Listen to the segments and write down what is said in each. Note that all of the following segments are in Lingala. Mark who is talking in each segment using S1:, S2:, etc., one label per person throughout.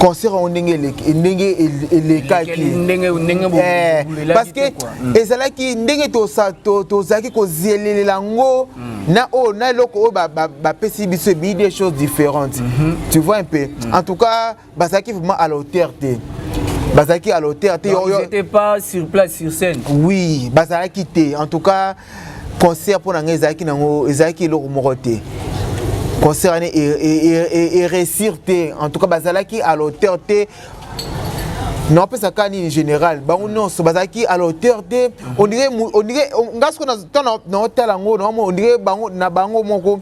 S1: concert on ndenge parce que ezalaki ndenge to zaki ko zelelango na o na loko ba pesi biso des choses différentes. Tu vois un peu. En tout cas basaki vraiment à l'auteur Bazaki à l'auteur.
S2: Ils n'étaient pas sur place sur scène.
S1: Oui, Bazaki te. En tout cas, concert pour les Ezaki nango, Ezaki lo moroté. Concert et réussir te. En tout cas, Bazaki à l'auteur te. Non, pas ça en général. Bah non, Bazaki à l'auteur te. On dirait, ngas qu'on a dans hôtel ango, on dirait bango na bango moko.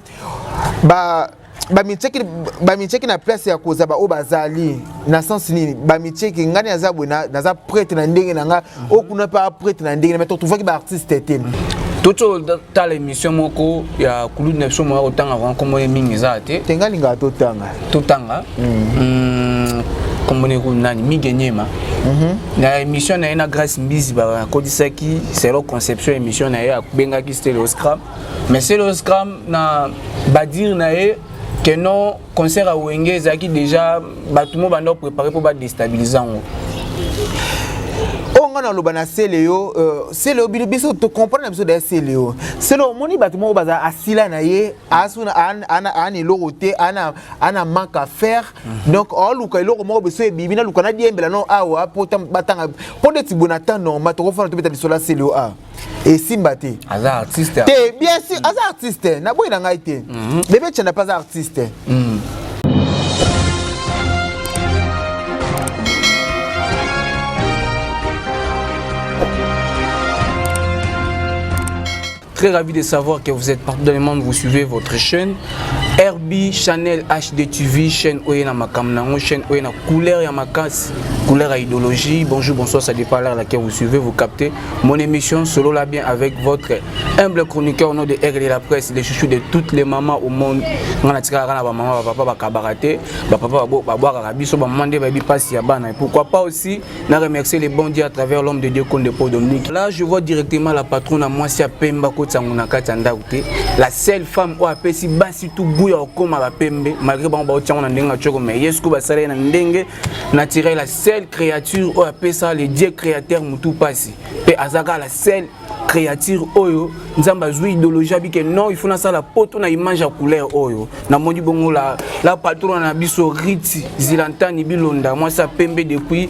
S1: Bamicheki na place ya koza ba obazali na sens nini bamicheki ngani azabwe na za prêtre na ndenge nanga okuna pa prêtre na ndenge mais tu vois que ba artiste était
S2: tout dans l'émission moko ya kulu na biso mo otanga avant comme mingi za te
S1: tengali nga totanga
S2: comme on est nani migenyema na émission na ina Grâce Mbizi ba kodisaki c'est la conception émission na ya benga ki c'était le scrum mais c'est le scrum na ba dire na que non concert à Wenge Zaki déjà tout le monde va préparer pour déstabiliser.
S1: On a le bana Céléo, Céléo biso to comprendre la besoin de Céléo. Céléo moni bâtiment baza asila na ye, asuna ana loroté, ana manque à faire. Donc on luka loro mo beso bibina luka na diembela non awa pour batanga pour des tibonata non matoko fa to beta sur la Céléo a. Et Simbati.
S2: Azar artiste.
S1: Bien sûr, Azar artiste. Na boy na ngaite. Bébé tu n'es pas artiste.
S2: Très ravi de savoir que vous êtes partout dans le monde, vous suivez votre chaîne RB Channel HD TV, chaîne Oyena Makamnango, chaîne Oyena couleur Yamakas, couleur à idéologie. Bonjour, bonsoir, ça dépend à l'heure à laquelle vous suivez, vous captez mon émission Solo la bien avec votre humble chroniqueur au nom de RD de la presse, les chouchous de toutes les mamans au monde. On a tiré à la maman, papa, cabareté, papa, boire arabi, so maman de baby passe yabana. Pourquoi pas aussi, n'a remercier les bons dieux à travers l'homme de Dieu qu'on dépôt Dominique. Là, je vois directement la patronne à moi, si à Pemba, la seule femme qui a fait si bas si tout bouille au coma à Pembe, malgré que on a dengue choko mais est-ce que basale na dengue naturel la seule créature qui a fait ça le Dieu créateur mutu passi et azaka la seule créature oyo nzamba zui idéologie que non il faut na ça la poto na image à couleur oyo na moni bongo la patronne na biso riti zilantani bilonda moi ça Pembe depuis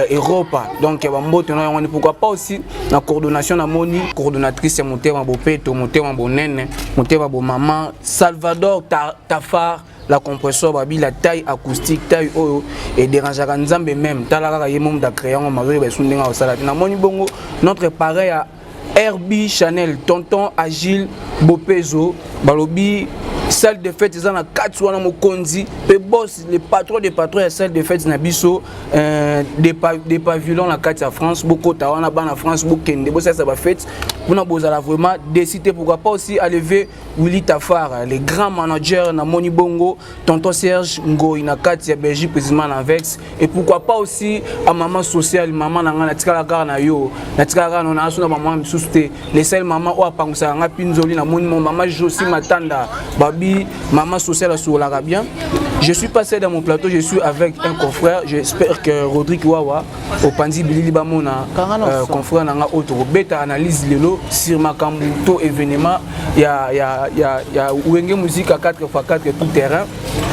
S2: Europe donc bambote na pourquoi pas aussi la coordination na moni coordonnatrice Motema Bopeto Motema Bonene Motema Bo maman Salvador Tafar la compresseur babi la taille acoustique taille oyo et dérangeant nzambe même talaka yemom da crayon mazoi ba sundenga osala na moni bongo notre pareil à RB Channel tonton Agile Bopezo balobi salle de fête ils en a 4 wana mokonzi pe boss les patrons des patrons à salle de fête na biso des pavillons la carte à France beaucoup tawana bana France bokende bo ça va fête on a bozala vraiment décidé pourquoi pas aussi à lever Willy Tafar les grands managers na Moni Bongo tonton Serge Ngoi na carte ya Belgique président na Vex et pourquoi pas aussi à maman sociale maman na ngana tikala kar na yo na tikala na asuna maman misuste les seules maman o apangusa nga pinzoli na Moni maman Josie Matanda babi maman sociale sur l'Arabien. Je suis passé dans mon plateau, je suis avec un confrère, j'espère que Rodrigue Wawa au Pandi Bilili Bamona confrère nanga autre bêta analyse lelo sur ma kambuto événement il y a Wenge musique à 4x4 tout terrain.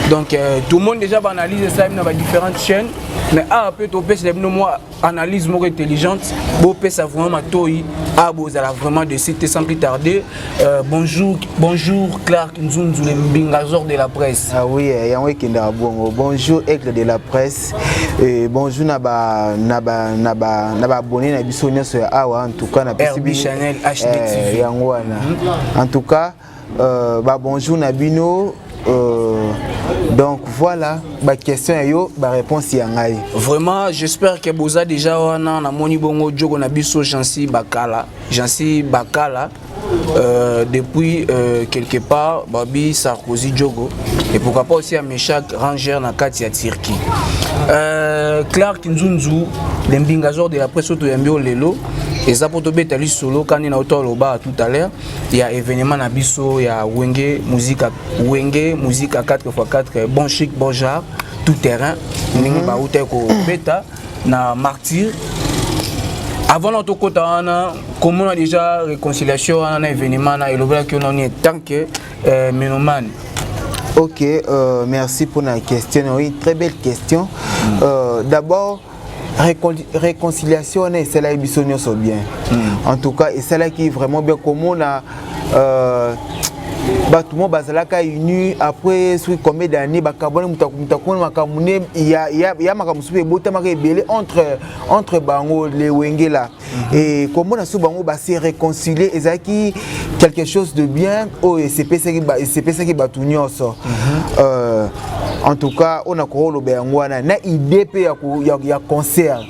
S2: Donc tout le monde déjà va analyser ça dans différentes chaînes mais après to pèse les moi analyse more intelligente beau pèse ça vraiment toi vous allez vraiment de citer sans plus tarder. Bonjour Clark Nzunzu le Mbingazor de la presse.
S1: Ah oui, bonjour Aigle de la presse et bonjour naba abonné na biso nyonso ya awa en tout cas na
S2: RB Channel HD TV
S1: yangwana en tout cas bonjour Nabino. Donc voilà, ma question et ma réponse est
S2: vraiment, j'espère que vous avez déjà na moni bongo jogo na biso Jansi Bakala depuis quelque part Babi Sarkozy Djogo et pourquoi pas aussi à Meshak Ranger na Katia Turquie. Clark Nzunzu, l'embingazor de la presse auto yambio lelo et ça pour tomber tali solo quand il a auto loba tout à l'heure il y a événement na biso il y a Wenge musique à 4x4 bon chic bon genre tout terrain ndenge bauta ko beta na martyr. Avant notre côté, comment on a déjà réconciliation un événement et le vrai qu'on est tant que ménomane.
S1: Ok, merci pour la question. Oui, très belle question. D'abord, réconciliation, c'est là qui bien. En tout cas, et c'est là qui est vraiment bien. Comment on a tout le monde bazalaka uni après combien d'années bakabone mutakuna makamune il y a makamusupe bota makebele entre bango les wengela et comment na so bango ba se réconcilier ezaki quelque chose de bien oh c'est ça qui batunyoso en tout cas on a ko lobe ngwana na idée pe ya concert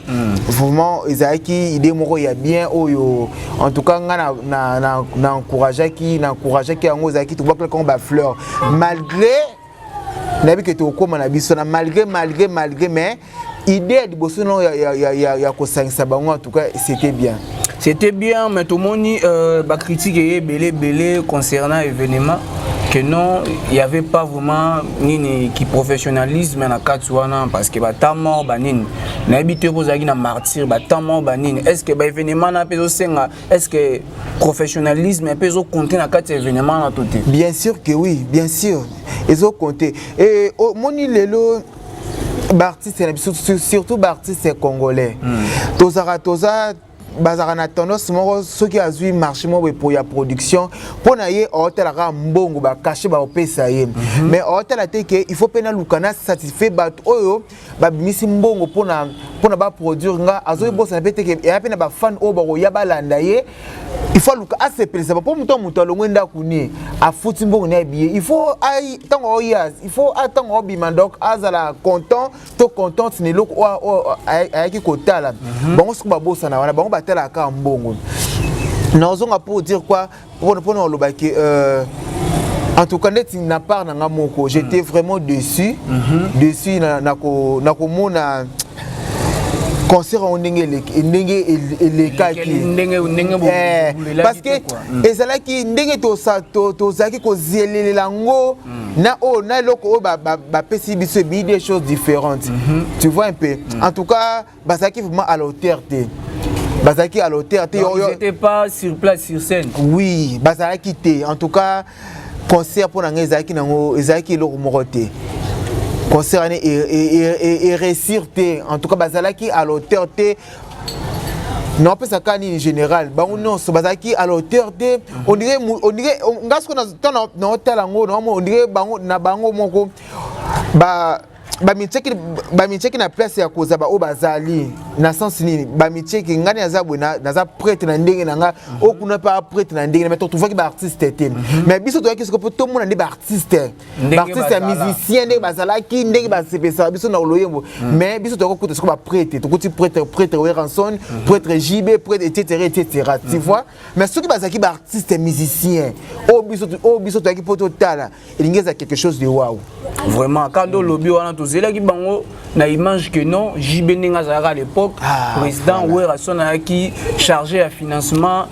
S1: vraiment ezaki idée moko ya bien oyo en tout cas na encourager qui yango ezaki tu vois que comme ba fleur malgré nabi que tu okoma na biso na malgré mais idée de bosso non ya ko sangisa bango en tout cas c'était bien.
S2: C'était bien, mais tout le monde a critiqué belé concernant l'événement, que non, il n'y avait pas vraiment ni qui professionnalisme dans Katsuana, parce que tant mort banine, n'habite aux agues na martyr, tant mort banine. Est-ce que l'événement n'a pas est-ce que professionnalisme a pas compté dans quatre événements tout?
S1: Bien sûr que oui, bien sûr, ils ont compté. Et moni lelo Bartis, surtout Bartis c'est congolais. Toza bazarana tendance moko soki azui marché mo pour ya production pour na ye hôtel ka mbongo ba cacher ba opesa ye mais hôtel ate que il faut pena lukana satisfait ba oyo ba misi mbongo pour na ba produire nga azoyi bossa na pete que ya pena ba fan o ba ya balanda ye il faut luka assez précis pour muto alongwenda kuni a futi mbongo na billet il faut ai tango oyas il faut attendre obimandok azala content to content ne loko ayaki kotala bango siko ba bossa na wana bango batela ka mbongo na ozonga pour dire quoi pour le bac en tout cas net na part na moko j'étais vraiment déçu na ko mona concert en parce que et c'est là qui ndenge to zaki ko zielelango na o na loko ba pesi biso des choses différentes tu vois un peu en tout cas basaki vraiment à l'autorité basaki à l'autorité
S2: ils n'étaient pas sur place sur scène
S1: oui basaki té en tout cas concert pour na ezaki nango ezaki loko moroté concert et réussir en tout cas bazalaki à l'auteur non pas ça en général bango non so bazalaki à l'auteur on dirait ngasko na hôtel ngo on dirait bango na bango moko ba micheki na place ya koza ba obazali na sens nini ba micheki ngani azabwe na za prêtre na ndenge na okuna pa prêtre na ndenge mais tu vois que ba artiste était mais biso to yaki ko to mona ndi ba artiste musicien ndenge bazalaki ndenge ba sepesa biso na oloyembo mais biso to ko to ba prêtre to kuti prêtre Weranson prêtre JB prêtre etc tu vois mais ceux qui bazaki ba artiste musicien biso to yaki poto tala ilingeza quelque chose de waouh
S2: vraiment quand le lobby wana to zela ki bango na image que non JB Nengazara à l'époque président Weranson qui chargé à financement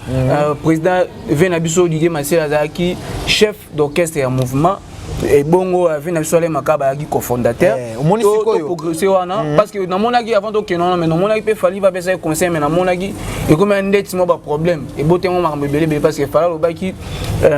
S2: président Venabiso Didier Massé qui chef d'orchestre et mouvement et bongo avait na soleil makaba qui cofondateur progressé wana parce que na monaki avant donc non mais na monaki pe fali va baisser conseil mais na monaki et comme un dette mo ba problème et botengo makambe belé parce que fala lo ba ki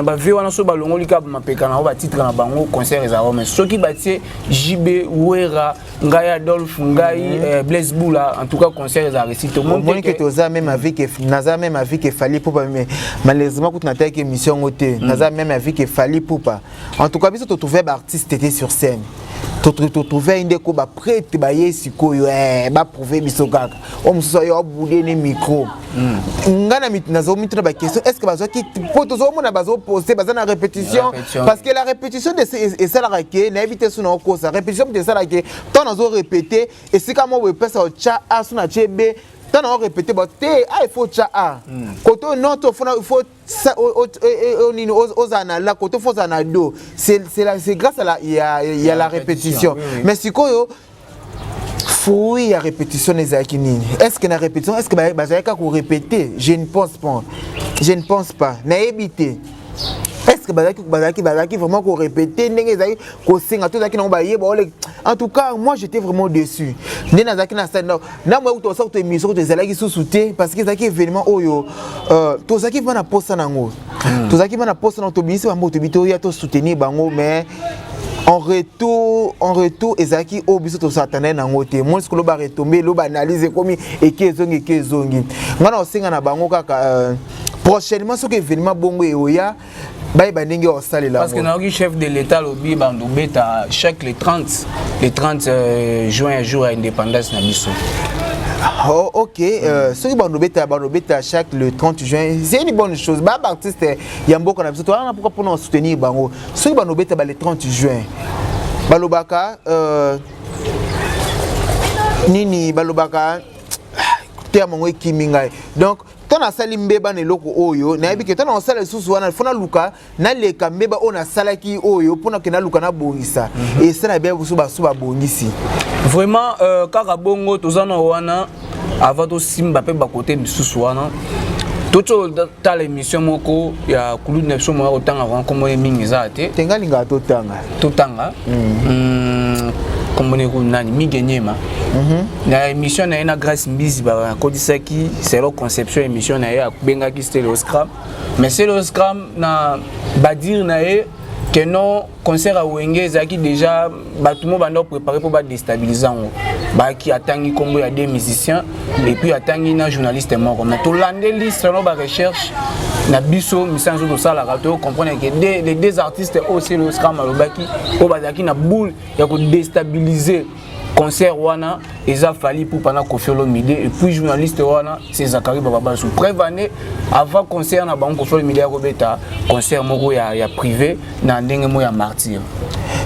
S2: ba vi wana so ba longoli ka ba peka na ba titre na bango concert za mais ceux qui batie JB Wera Ngai Adolphe Ngai Blaise Boula en tout cas concert za récite tout le monde
S1: que toza même avec naza même avec fali pour mais malheureusement quand na take émission côté naza même avec fali pour pas en tout cas tu trouvais artiste était sur scène tu trouvais une déco ba prête ba yesiko yo ba prouver biso kaka o muso yo boudé ne micro ngana mitnazo mitra ba question est-ce que bazo ki poto zo mona bazo poster baza na répétition parce que la répétition de et ça la raquer na éviter sous na cause répétition de ça la que ton nazo répéter et c'est comme on peut ça cha a sous na chebe tant on répéter bah il faut cha a côté non il faut ça aux anala côté faut anado c'est grâce à il y a la répétition mais si quoi faut y a répétition les akini est-ce que la répétition est-ce que bah j'ai qu'à répéter je ne pense pas na éviter est-ce est-ce que bazaki vraiment qu'on répétait ndenge zaki ko singa tout zaki na ba yeba en tout cas moi j'étais vraiment déçu né na zaki na stand na moi to sorte émission to zalaki sous-souté parce que zaki événement oyo to zaki va na posta nango to zaki va na posta na to bisi ba moto bito ya to soutenir bango mais en retour ezaki obiso to satané nango te moi ce que lo ba retomber lo ba analyser comme ekezongi ngana osenga na bango kaka prochainement ce que événement bongo eoya bandenge osalela
S2: parce que na chef de l'état lobi bando beta chaque le 30 juin jour à indépendance na biso.
S1: Oh, ok, ceux qui beta chaque le 30 juin, c'est une bonne chose. Bah, artiste, Yambo qu'on a besoin. Toi, pourquoi pour nous soutenir bango? Ceux qui beta le 30 juin, balobaka, nini balobaka, terme ngwe kimingai. Donc tona sali mbeba ne loko oyo na yebi ke tona sala susu wana fona luka na leka mbeba ona salaki oyo pona ke na luka na bongisa et ça na bien busu ba bongisi
S2: vraiment kaka bongo tozana wana avant to simba pe ba côté misusu wana toto ta l'émission moko ya kulu nepso mo otanga wana komo mingi za te
S1: tengalinga totanga
S2: comme on nani migenyema na émission na ina grâce mbizi ba kodisaki c'est la conception émission na ya benga ki c'était le scrum mais c'est le scrum na ba dire na que non concert à Wenge zaki déjà batumo bando préparé pour ba déstabiliser ba ki atangi kombo ya des musiciens et puis atangi na journaliste moko mais to landé liste no ba recherche na biso misanzo to sala rato comprendre que les deux artistes aussi le scrum alobaki o bazaki na boule ya ko déstabiliser concert wana eza fali pour pendant Koffi Olomide et puis journaliste wana c'est Zakari Baba sous prévané avant concert na bango Koffi Olomide robeta concert moko ya privé na ndenge mo ya martyr.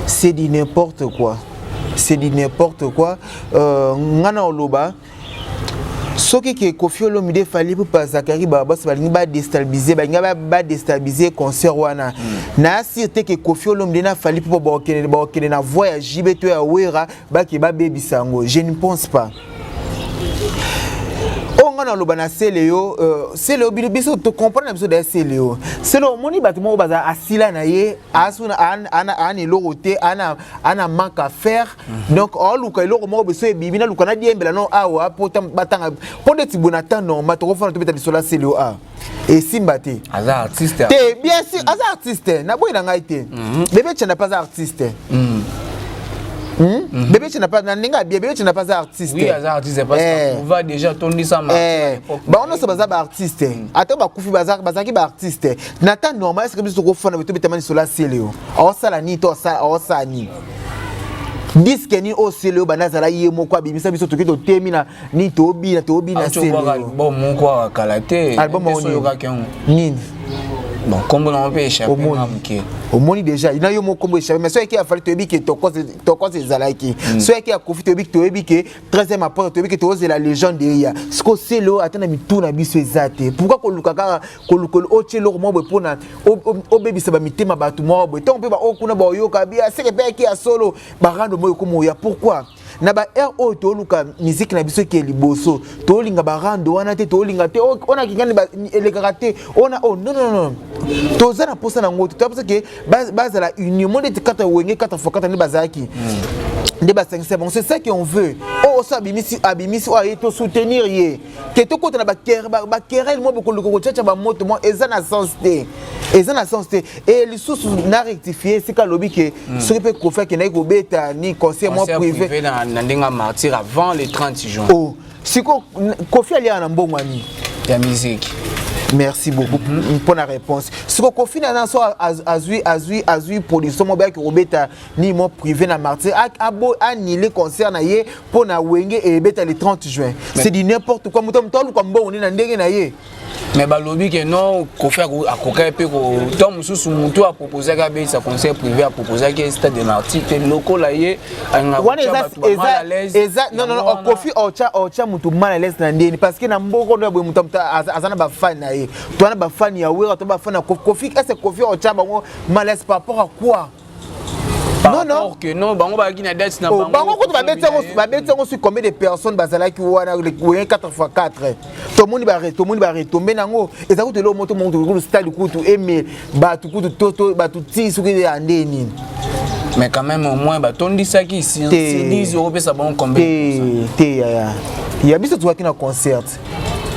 S1: C'est dit n'importe quoi ngana oloba soki ke Koffi Olomide fali pour pas Zakari Baba ba déstabiliser concert wana na sûreté que Koffi Olomide na fali pour ba okene na voyage beto ya wera ba ke ba bebisango je ne pense pas ngana loba na Seleo Seleo biso to comprendre biso da Seleo Seleo moni batimo baza asila na ye asuna ana loroté ana manque à faire donc oluka eloko mo beso ebibi na luka na diembela no awa pota batanga pode tibonata no matoko fana to beta bisola Seleo a et simbate
S2: aza artiste
S1: te bien sûr aza artiste na boy na ngai te bébé tu n'es pas artiste bébé tu n'as pas bébé tu n'as pas artiste
S2: oui artiste parce qu'on va déjà tourner ça
S1: bah on a ce bazar artiste attends ba kufi bazar ki ba artiste nata normal est-ce que biso ko fona beto betamani sola Seleo o sala ni to sa o sa ni disque ni o Seleo banazala yemo kwa bimisa biso to kito temina ni to bi na Seleo
S2: bon mon quoi kalate
S1: album nini
S2: bon comme on peut échapper
S1: au moni déjà il y a yo mo combo échapper mais ceux qui a fallu te bi que toko ezalaki ceux qui a Koffi te bi que 13e apport te bi que to la légende derrière ce que Seleo atana mituna biso ezate pourquoi ko lukaka ko ochelo mo pona o baby sa ba mitema batu mo bo to pe ba okuna ba yoka bia c'est que pe qui a solo ba rando mo ko ya pourquoi na ba RO to luka musique na biso ki liboso to linga ba rando wana te to linga te ona kingani ba elekate ona non to zana posa na ngoto to parce que base la union monde te kata wenge 4x4 ni bazaki de basang c'est bon c'est ça qu'on veut ça abimisi o ayeto soutenir ye que to kota na ba querelle mo boko loko tchatcha ba moto mo ezana sens te et les sources na rectifier c'est ka lobi que ce que peut Koffi que na ko beta ni conseil mo privé
S2: na ndenga martyr avant le 30 juin
S1: siko Koffi ali na mbongo ani
S2: ya musique.
S1: Merci beaucoup pour la réponse. Ce que Koffi n'a soit azui production mobile que Robeta ni mon privé na martyr a ni les concerts na ye pour na wenge et beta le 30 juin. C'est dit n'importe quoi mutom tolu comme bon on est na ndenge na ye.
S2: Mais balobi que non Koffi a koka pe ko tom susu mutu a proposé ka be sa concert privé a proposé que stade de martyr te loko la ye anga non Koffi ocha mutu mal à l'aise na ndeni parce que na mboko ndo mutom azana ba fan na ye toi na ba fan ya wera to ba fan na Koffi est-ce Koffi ocha bango mal à l'aise par rapport à quoi
S1: Non, non.
S2: Que non, bango ba na date na
S1: bango. Bango ko ba betsa sur combien de personnes bazala ki wana le 4x4. Tout le monde va retomber nango. Et ça coûte le moto le stade coûte aimer ba tout coûte toto ba tout ti sur les andeni.
S2: Mais quand même au moins ba ton dit ça qui si 10 euros ça bon combien?
S1: Il y a biso tu qui na concert.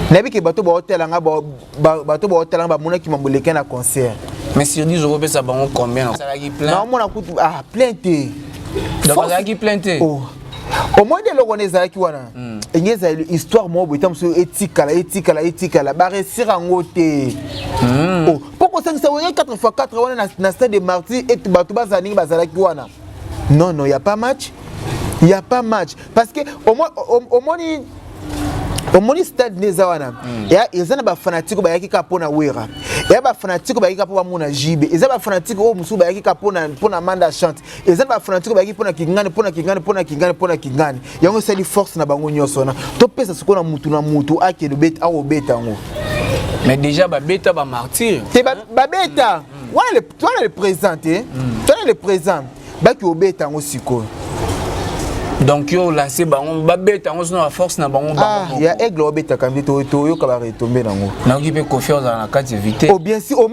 S1: Nabi ke bato ba hotel nga bato ba hotel nga ba mona ki mamboleka na concert.
S2: Mais sur 10 euros ça bon combien? Ça la qui plein.
S1: Non, mon coûte plein té.
S2: Donc ça qui plein té.
S1: Au moins de l'organiser qui wana. Engeza histoire mo botam so éthique la ba réussir en té. Pourquoi ça ça 4x4 wana na stade de Martyrs et bato bazani bazala ki wana. Non, il y a pas match. Il y a pas match parce que au moins stade nezawana ya ezana ba fanatiko ba yakika pona wera ya ba fanatiko ba yakika pona mona jibe ezana ba fanatiko o musu ba yakika pona manda chante ezana ba fanatiko ba yakika pona kingani yango sali force na bango nyoso na to pesa siko na mutu ake le bet a obeta ngo.
S2: Mais déjà ba beta ba martyr
S1: te ba beta toi le présenter toi le présent ba ki obeta ngo siko.
S2: Donc yo lancé bango ba beta ngo na force na bango bango.
S1: Il y a aigle obeta kambi to yo ka ba retomber nango.
S2: Na ki peut confiance dans la carte éviter.
S1: Oh bien sûr,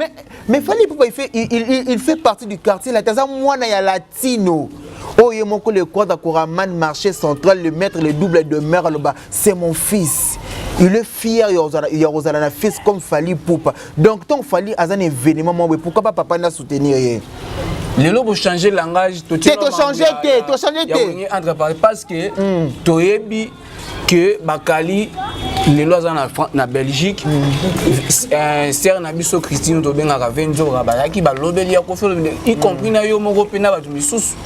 S1: mais fallait pourquoi il fait partie du quartier la taza mwana ya latino. Oh yemoko le quadra Koraman marché central le maître le double de mer là-bas, c'est mon fils. Il est fier il y a Rosana fils comme Fali Poupa. Donc tant Fali a un événement pourquoi pas papa n'a soutenir.
S2: Les lots pour changer le langage,
S1: tu changer
S2: parce que toyebi que Bakali les lois en Belgique ser na biso Christine to benga Ravenzo Rabayaki ba lobeli ya ko y compris na yo moko pena ba misusu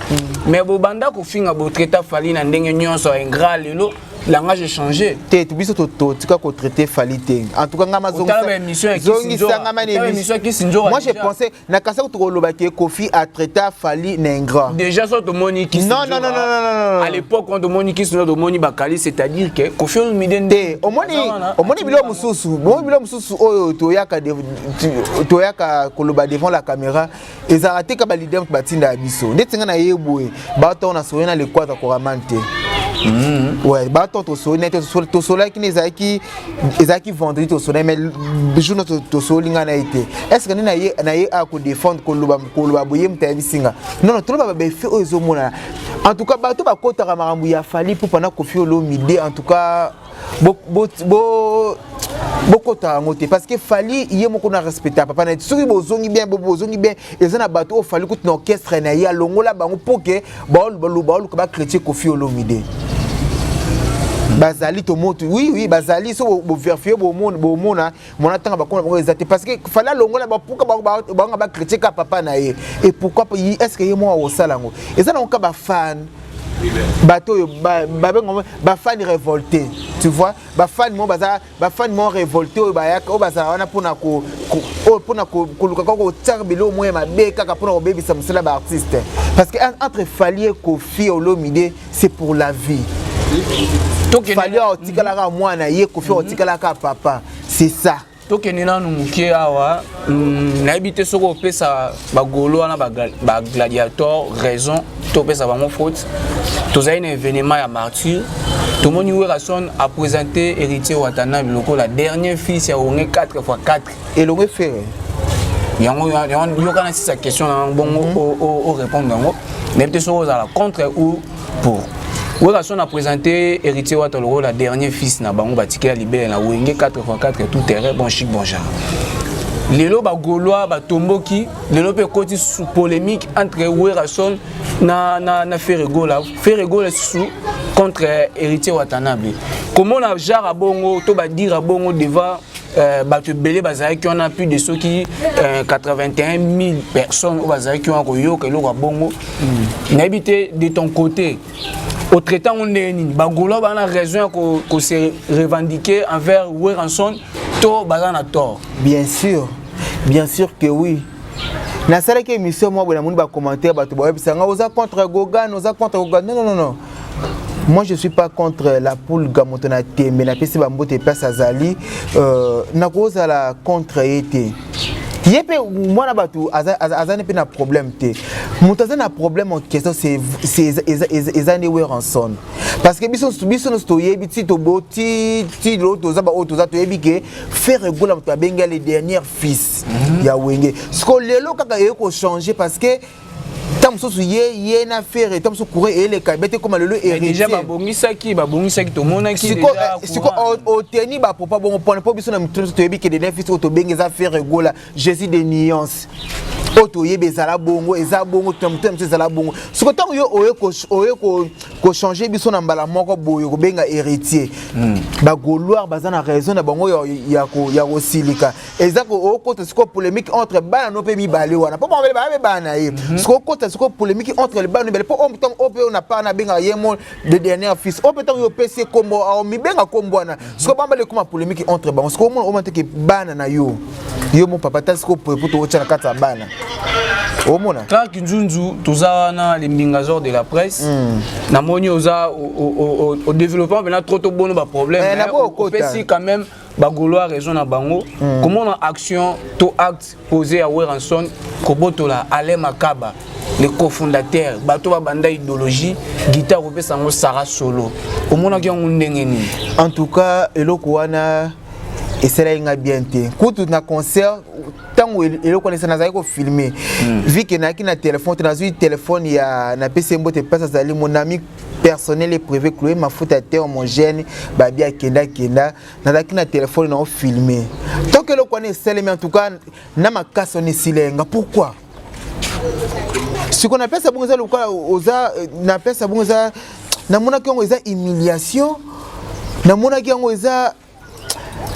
S2: mais bo banda ko finga bo traiter Fali na ndenge nyonso ingrat lelo langage changé.
S1: Tu biso to tika ko traiter Fali te. En tout cas ngama zongi moi je pensais na kasa ko loba ke Kofi a traité Fali n'ingrat.
S2: Déjà so to moni ki
S1: non.
S2: À l'époque quand to moni ki so to moni Bakali c'est-à-dire que Kofi Olomide
S1: omoni bilo mususu oyo toyaka koloba devant la caméra ezarate ka ba leader batinda biso ndetinga na yeboe ba to na soyena le kwata Koraman te. Ouais, bah to soleil to soleil qui ezaki vendredi to soleil mais jour to soleil nga na été. Est-ce que na ye a ko défendre koloba boye mtabi singa. Non to ba be fait ozo mona. En tout cas ba to ba kota ka marambu ya Fali pour pendant Kofi Olomide en tout cas beaucoup de parce que Fali il y a beaucoup de respect papa na soki bozongi bien ezana bato o Fali kuti na orchestre na ya longola bango poke baolu ka ba chrétien Kofi Olomide bazali to moto oui bazali so bo vérifier bo mona mona tanga ba kona bango ezate parce que Fali longola ba poka bango ba chrétien ka papa na ye et pourquoi est-ce que yemo o salango ezana on ka ba fan bateau ba fan révolté tu vois ba fan mo révolté o bayaka o baza wana pona ko luka ko tsarbelo mo ma be kaka pona ko bebisa musala ba artiste parce que entre Fali et Kofi Olomide c'est pour la vie. Fali o tikala ka mwana ye Kofi o tikala ka papa c'est ça.
S2: Donc nina numuke awa na habité soko pesa ba golo wana ba gladiateur raison to pesa ba mon faute to za un événement à martyr tout mon Werason a présenté héritier Watanabe loko la dernière fille c'est au 4x4
S1: et l'on fait
S2: yango kana si sa question bon au répondre ngo mais peut-être soko za la contre ou pour Werason a présenté héritier Watanabe la dernière fils na bango batikela libéré na wenge 4x4 tout terrain bon chic bon genre. Lelo ba Gaulois ba tomboki lelo pe koti sous polémique entre Werason na Ferrego sous contre héritier Watanabe. Comment on a genre à bongo to ba dire à bongo devant ba te belé bazai qui on a plus de ceux qui 81 000 personnes au bazai qui ont koyo que lo bongo n'habiter de ton côté. Au traitant on est ba Gaulois ba na raison ko se revendiquer envers Werason to bazana tort.
S1: Bien sûr que oui. Na sala ke émission moi bona moun ba commentaire ba to ba bisanga oza contre Gogan. Non. Moi je suis pas contre la poule gamotona tembe na pesi ba mbote place azali na koza la contre été. Yépe moi na batu azane pe na problème te. Moutaza na problème en question c'est années Weranson. Parce que biso no stoye biti to boti ti l'autre za ba auto za to yebi ke faire réguler to benga les derniers fils ya wenge. Ce que lelo kaka ko changer parce que tant que yé na faire tant que courir et les cabete comme le héritier
S2: déjà babongisaki to monaki
S1: déjà siko au teni ba papa bon point pas biso na mutso to yebi ke des fils to benga za faire réguler Jésus des nuances auto yebe zala bongo eza bongo tamtem zala bongo siko tant yo ko changer biso na mbala moko boyo ko benga héritier ba gauloir bazana raison na bango ya ko silika eza ko ko siko polémique entre bana no pe mi balé wana pas ba bana ye siko ko siko polémique entre les bana mais pas on n'a pas na benga yemo de dernier fils on peut yo PC kombo mi benga kombo na siko bamba le kuma polémique entre bango siko on mante ke bana na yo mon papa ta siko pour to tchana kata bana omona
S2: Clark Nzunzu tozana les mingazors de la presse na moni oza au développement maintenant trop bon ba problème on peut si quand même bagolo a raison na bango comment on action to acte posé à Weranson kobotola Ale Makaba le cofondateur bato ba banda idéologie guitare opé sango Sarah Solo omona ki ndenge ni
S1: en tout cas eloko wana et c'est là inga bien te kutu na concert tango eloko na zali ko filmer vu que na ki na téléphone na zui téléphone ya na PC mbote pesa zali mon ami personnel et privé Chloé mafuta te homogène ba bia kenda na ki na téléphone na filmer tant que eloko na c'est mais en tout cas na makasa ni silenga pourquoi ce qu'on appelle ça bonza lokola oza na pesa bonza na mona ki ngo eza humiliation na mona ki ngo eza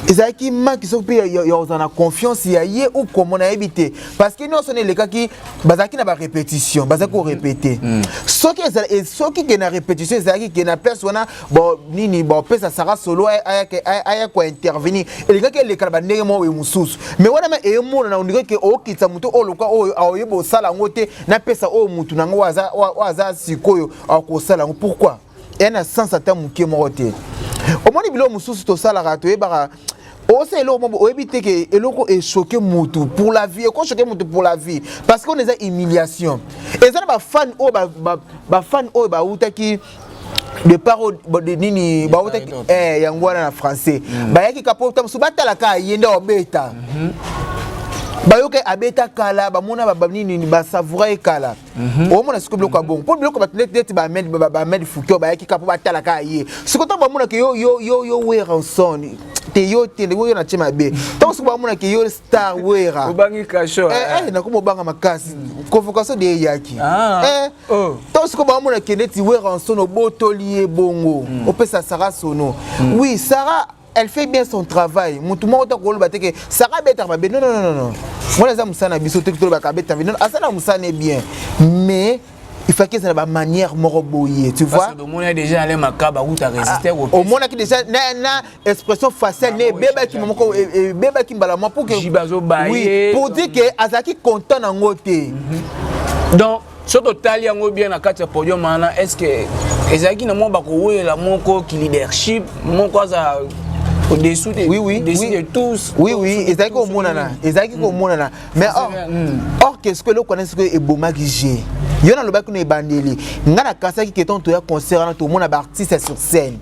S1: ezaki manque so pe ya ozana confiance ya ye ou comment na habité parce que nous sonné les cas qui bazaki na ba répétition bazako répéter soki que na répétition ezaki que na personne bon nini bon pesa Sarah Solo aya ko intervenir les gars que les cas bandenge mo mususu mais wana ma e mo na ondiko que o kitsa muto o lokwa o aoyebo sala ngote na pesa o mutu nango waza sikoyo akosala pourquoi ena sans ata muke moté au moins bilo mususu to sala rato e bara o c'est lo mo o éviter que eloko est choqué mutu pour la vie ko choqué mutu pour la vie parce qu'on est à humiliation et ça ba fan o ba fan o ba utaki de parole de nini ba utaki yangwana na français ba yaki kapo tamsu batala ka yenda obeta bayoke abeta kala ba mona ba nini ba savourer kala o mona siko bloka bon pour bloka ba tete ba med fuko ba yaki kapo batala ka ye siko to ba mona ke yo Weranson te yo te wo na chema be to siko ba mona ke yo star wera
S2: obangi kasho
S1: na ko banga makasi convocation de yaki to siko ba mona ke neti Weranson obotolier bongo opesa Sarah Sono oui Sarah elle fait bien son travail. Mutu mo to ko lo bateke Sarah beta ba non. Moi les amsana biso te ko ba ka beta non asana musane bien. Mais il faut que ça ba manière moroboyer, tu vois.
S2: Parce que mon déjà allé Makaba où tu as résisté
S1: au monde qui déjà na expression faciale né beba ki momoko beba ki mbala mo pour que oui, pour dire que azaki content na ngote.
S2: Donc ce total yango bien na kati ya podium mana est-ce que ezaki na mo ba ko wela moko ki leadership moko za au-dessous de tous.
S1: Oui, ezaki ko monana, mais or qu'est-ce que le connaissent que eboma ki j'ai. Yo na loba ko ne bandeli. Ngana kasaki ke ton to ya concert na to mona ba artiste sur scène.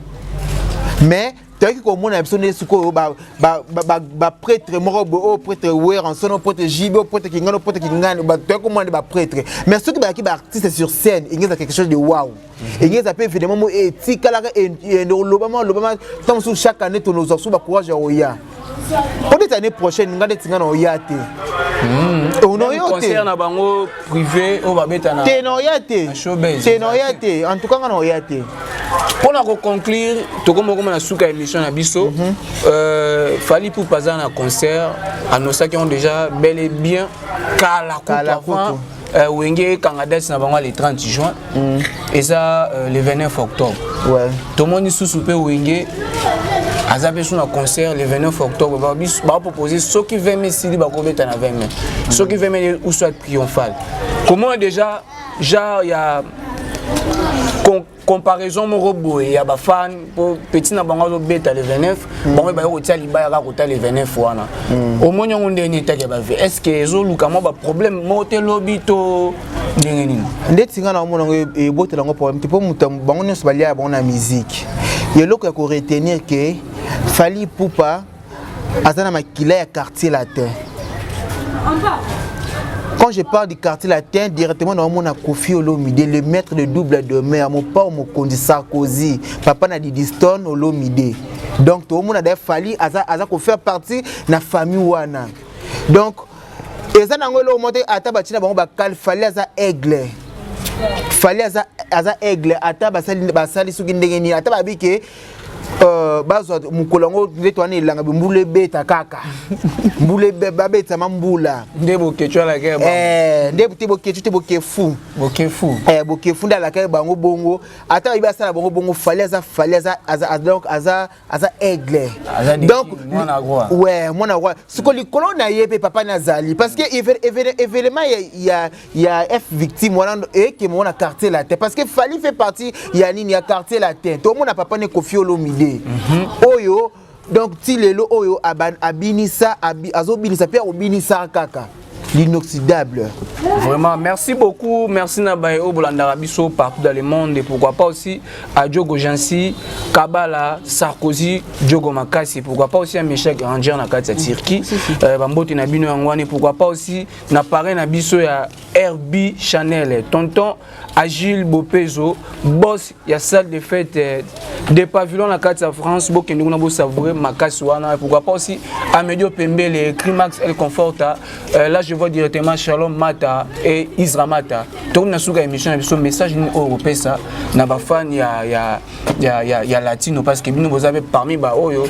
S1: Mais tu ko mona absolument suko ba prêtre morobo prêtre Weranson prêtre Jibo prêtre Kingano prêtre Kingano ba tu ko mona ba prêtre mais ceux qui ba artiste sur scène il y a quelque chose de waouh il y a ça évidemment mo etika la et lobama tant sous chaque année to nos ba courage oya peut-être l'année prochaine ngade tingana oya te on a yo
S2: concert na bango privé o ba beta na
S1: te no ya te en tout cas ngana oya te.
S2: Pour la conclure, tout comme on a souka émission à Bisso, fallait pour passer un concert à nos qui ont déjà bel et bien Kalakutu. Wenge Kangades n'a le 30 juin et ça le 29 octobre.
S1: Ouais.
S2: Tout le monde est sous-soupé Wenge. À un concert le 29 octobre, on va proposer ceux qui veulent si ils veulent ceux qui veulent ou soit triomphal. Comment déjà il y a comparaison mon robot et ya ba fan pour petit na bango beta le 29 bon ba yo tia liba ya ko ta le 29 wana au monyo ngonde ni ta ba ve est-ce que ezo luka mo ba problème moté lobito ndenge nini
S1: ndeti nga na mona ngo e botela ngo problème tipo mutam bango nyonso balia bango na musique yeloko ya ko retenir que Fally Ipupa azana makila ya quartier latin. Quand je parle du quartier latin, directement dans mon Kofi Olomide, le maître de double de mer, mon père mon conduit Sarkozy, papa na Didiston Olomide. Donc tout le monde a fallu aza faire partie de la famille wana. Donc et ça n'angolo monter à tabatina bango bakal Fally aza aigle. Fally aza aigle ata basali suki ndengeni ata babike bazo mukolongo ndetwane ilanga mbule beta kaka mbule babeta mambula
S2: ndebo kecho la ke ba
S1: ndebo tebo kecho tebo kefu bokefu ndala ke bango bongo ata ibasala bongo bongo Fally donc aza aigle donc mwana roi siko likolo na yebe papa nazali parce que événement il y a F victime wana et que mon quartier latin parce que Fally fait partie ya nini ya quartier latin tout le monde papa ne Kofi Olomide oyo donc ti lelo oyo abinisa azobinisa pe obinisa kaka l'inoxydable.
S2: Vraiment, merci beaucoup. Merci Nabaye Obolanda Biso partout dans le monde et pourquoi pas aussi à Diogo Jansi, Kabala, Sarkozy, Diogo Makasi, pourquoi pas aussi à Michel Granger na Katia Turquie, Bambote Nabino Yangwani, pourquoi pas aussi na parrain Nabiso ya Herbie Chanel, tonton Agile Bopezo, boss ya salle de fête des pavillons na Katia France, Bokendo na bo savourer Makasi wana, pourquoi pas aussi à Medio Pembele, Climax El Conforta, là je vois directement Shalom Mata et Isra Mata. Donc na suka émission na message européen ça na ba fan ya latino parce que bino vous avez parmi ba oyo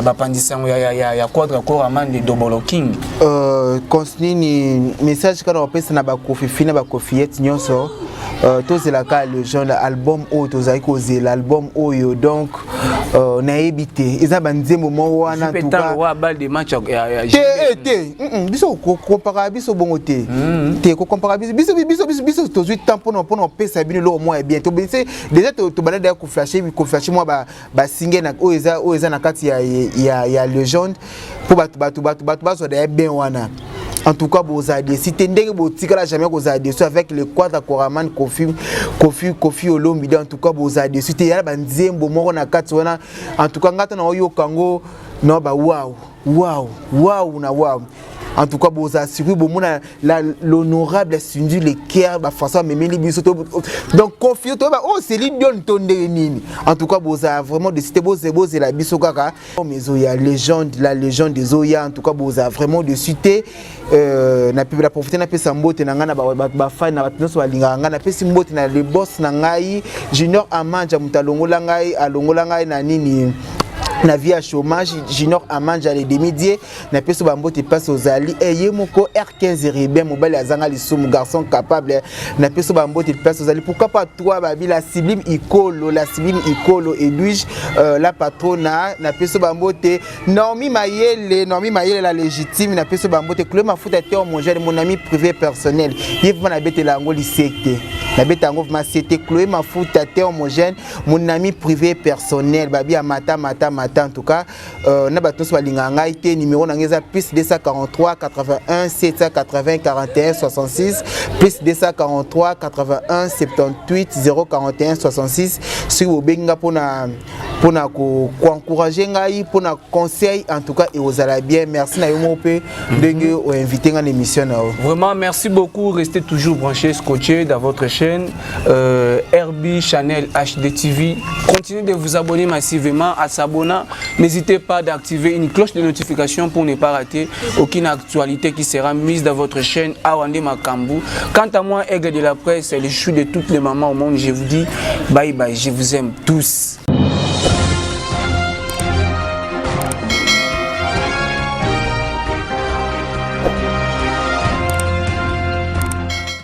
S2: ba pandisango ya quadra coraman de Dobolo King.
S1: Continue message kana opesa na ba Kofi fina ba Kofiette nyonso tous la cas le genre album oyo tozali koze l'album oyo donc na ebité eza banzembo mo wana
S2: tout cas wa bal de match ya
S1: biso compara biso bongo te ko compara biso tozui temps pour pesa bino lo mo bien to déjà to balade ko flasher moi ba singer na oeza na kati ya legende pour batu baso da bien wana. En tout cas, vous avez décidé de jamais vous avez décidé avec le quadre Koraman Kofi Olomide. En tout cas, vous avez décidé il y a banzembo moko na kati wana. En tout cas, ngata na oyo kango no ba wow. En tout cas, vous assurez l'honorable Sundu le cœur ba façon même les biso donc confier oh c'est l'idion tonde nini. En tout cas, vous avez vraiment décidé vous la biso kaka mais la légende des Oya. En tout cas, vous avez vraiment décidé na pu la profiter na pesa mbote na ngana ba fan na batino so balinga ngana pesa mbote na le boss na ngai Junior Amanja mutalongola ngai alongola ngai na nini na via chômage Junior Amanja les demi-dié na peso bambote passe aux ali et yemoko R15 Ribé mobile azanga lisumu garçon capable na peso bambote passe aux ali pourquoi pas toi babi la sublime Ikolo Edwige la patrona na peso bambote Normi Mayele la légitime na peso bambote Chloé Mafuta était homogène mon ami privé personnel yef na bete la ngoli secte na bete ngo ma c'était Chloé Mafuta était homogène mon ami privé personnel babi a mata en tout cas na bato so balinga ngai te numéro na ngeza plus 243 81 780 41 66 plus 243 81 78 041 66 si vous benga pona ko encourager ngai pona conseil en tout cas et vous allez bien merci na yo mope ndenge o inviter dans l'émission na
S2: vraiment merci beaucoup restez toujours branchés scotchés dans votre chaîne Herbie Chanel HD TV continuez de vous abonner massivement à s'abonner. N'hésitez pas d'activer une cloche de notification pour ne pas rater aucune actualité qui sera mise dans votre chaîne Awande Makambu. Quant à moi, Aigle de la presse, c'est le chou de toutes les mamans au monde. Je vous dis bye bye, je vous aime tous.